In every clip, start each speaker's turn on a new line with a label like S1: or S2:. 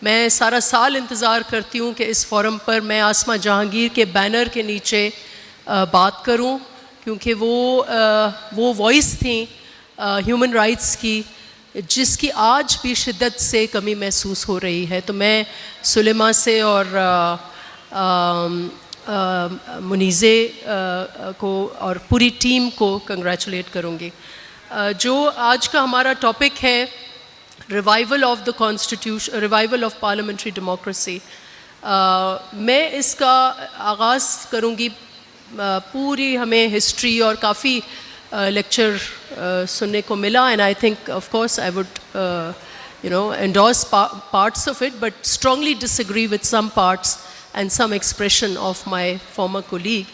S1: मैं सारा साल इंतज़ार करती हूँ कि इस फोरम पर मैं आसमा जहांगीर के बैनर के नीचे बात करूँ, क्योंकि वो वॉइस थी ह्यूमन राइट्स की, जिसकी आज भी शिद्दत से कमी महसूस हो रही है। तो मैं सुलेमा से और मुनीज़े को और पूरी टीम को कंग्रेचुलेट करूँगी। जो आज का हमारा टॉपिक है revival of the constitution, revival of parliamentary democracy, मैं इसका आगाज़ करूँगी। पूरी हमें हिस्ट्री और काफ़ी लेक्चर सुनने को मिला, and I think of course I would endorse parts of it, but strongly disagree with some parts and some expression of my former colleague.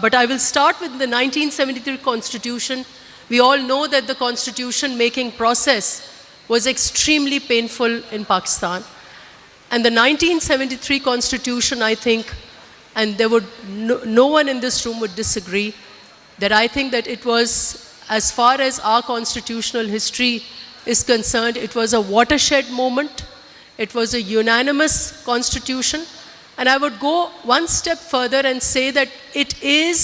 S1: But I will start with the 1973 Constitution. We all know that the constitution making process was extremely painful in Pakistan. And the 1973 Constitution, I think, and there would no one in this room would disagree, that I think that it was, as far as our constitutional history is concerned, it was a watershed moment. It was a unanimous constitution. And I would go one step further and say that it is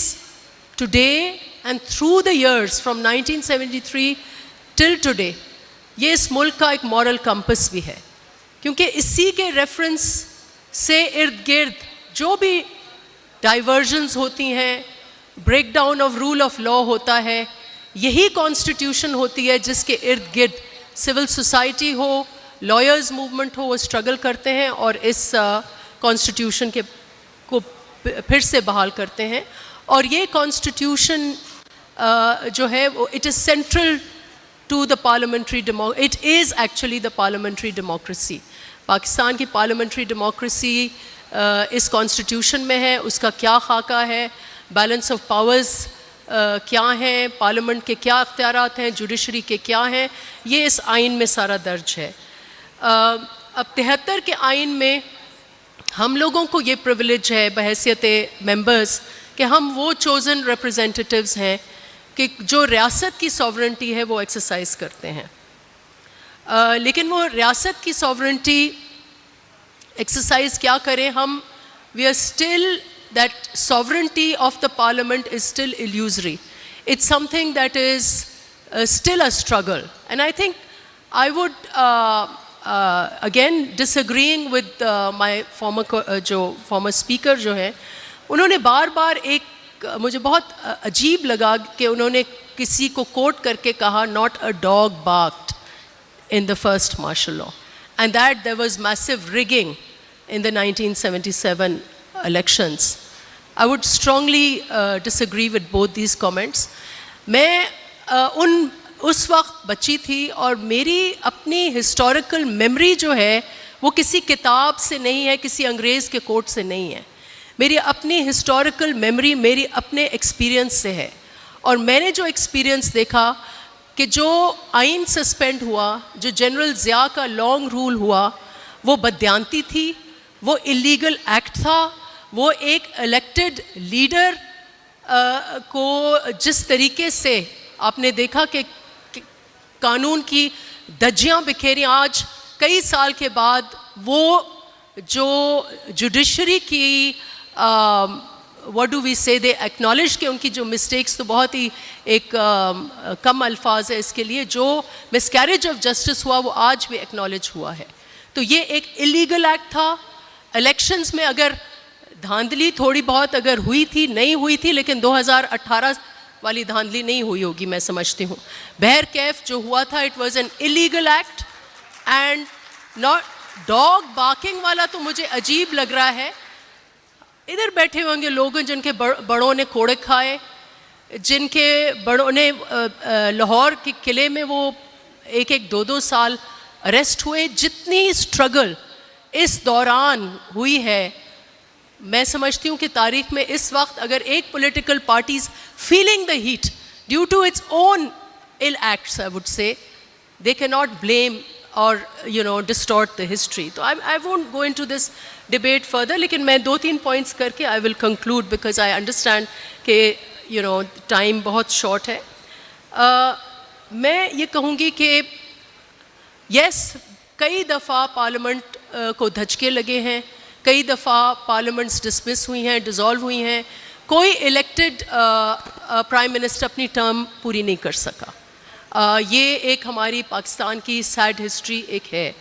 S1: today and through the years from 1973 till today, ये इस मुल्क का एक moral compass भी है, क्योंकि इसी के रेफरेंस से इर्द गिर्द जो भी डाइवर्जन्स होती हैं, break down of rule of law होता है, यही कॉन्स्टिट्यूशन होती है जिसके इर्द गिर्द सिविल सोसाइटी हो, लॉयर्स मूवमेंट हो, वो स्ट्रगल करते हैं और इस कॉन्स्टिट्यूशन को फिर से बहाल करते हैं। और ये कॉन्स्टिट्यूशन जो है वो it is central to the parliamentary it is actually the parliamentary democracy. Pakistan की पार्लियामेंट्री डेमोक्रेसी इस कॉन्स्टिट्यूशन में है, उसका क्या खाका है, बैलेंस ऑफ पावर्स क्या हैं, पार्लियामेंट के क्या अख्तियारात हैं, जुडिशरी के क्या हैं, ये इस आइन में सारा दर्ज है। अब 73 के आइन में हम लोगों को ये प्रिविलेज है बहैसियत मेंबर्स कि हम वो चोज़न रिप्रेजेंटेटिव्स हैं कि जो रियासत की सॉवरेंटी है वो एक्सरसाइज करते हैं। लेकिन वो रियासत की सॉवरेंटी एक्सरसाइज क्या करें हम, we are still that sovereignty of the parliament is still illusory. It's something that is still a struggle. And I think I would, again, disagreeing with my former speaker जो है, उन्होंने बार बार एक मुझे बहुत अजीब लगा कि उन्होंने किसी को कोट करके कहा not a dog barked in the first martial law, and that there was massive rigging in the 1977 elections. I would strongly disagree with both these comments. मैं उस वक्त बच्ची थी और मेरी अपनी हिस्टोरिकल मेमोरी जो है वो किसी किताब से नहीं है, किसी अंग्रेज़ के कोट से नहीं है। मेरी अपनी हिस्टोरिकल मेमोरी मेरी अपने एक्सपीरियंस से है। और मैंने जो एक्सपीरियंस देखा कि जो आइन सस्पेंड हुआ, जो जनरल ज़िया का लॉन्ग रूल हुआ, वो बदयांती थी, वो इलीगल एक्ट था, वो एक इलेक्टेड लीडर को जिस तरीके से आपने देखा कि कानून की धज्जियाँ बिखेरी, आज कई साल के बाद वो जो जुडिशरी की व्हाट डू वी से, दे एक्नॉलेज कि उनकी जो मिस्टेक्स तो बहुत ही एक कम अल्फाज है इसके लिए, जो मिसकैरेज ऑफ जस्टिस हुआ वो आज भी एक्नॉलेज हुआ है। तो ये एक इलीगल एक्ट था। इलेक्शंस में अगर धांधली थोड़ी बहुत अगर हुई थी, नहीं हुई थी, लेकिन 2018 वाली धांधली नहीं हुई होगी मैं समझती हूँ। बहर कैफ जो हुआ था, it was an illegal act and not dog barking वाला तो मुझे अजीब लग रहा है। इधर बैठे होंगे लोग जिनके बड़ों ने कोड़े खाए, जिनके बड़ों ने लाहौर के किले में वो एक 2-2 साल अरेस्ट हुए। जितनी स्ट्रगल इस दौरान हुई है, मैं समझती हूँ कि तारीख में इस वक्त अगर एक political parties feeling the heat due to its own ill acts, I would say they can not blame or distort the history. तो I won't go into this debate further, लेकिन मैं 2-3 पॉइंट्स करके I will conclude because I understand कि time बहुत short है। मैं ये कहूँगी कि यस, कई दफ़ा पार्लियामेंट को धचके लगे हैं, कई दफ़ा पार्लियामेंट्स डिसमिस हुई हैं, डिज़ोल्व हुई हैं, कोई इलेक्टेड प्राइम मिनिस्टर अपनी टर्म पूरी नहीं कर सका। ये एक हमारी पाकिस्तान की सैड हिस्ट्री एक है।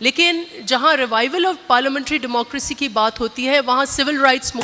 S1: लेकिन जहाँ रिवाइवल ऑफ पार्लियामेंट्री डेमोक्रेसी की बात होती है वहाँ सिविल राइट्स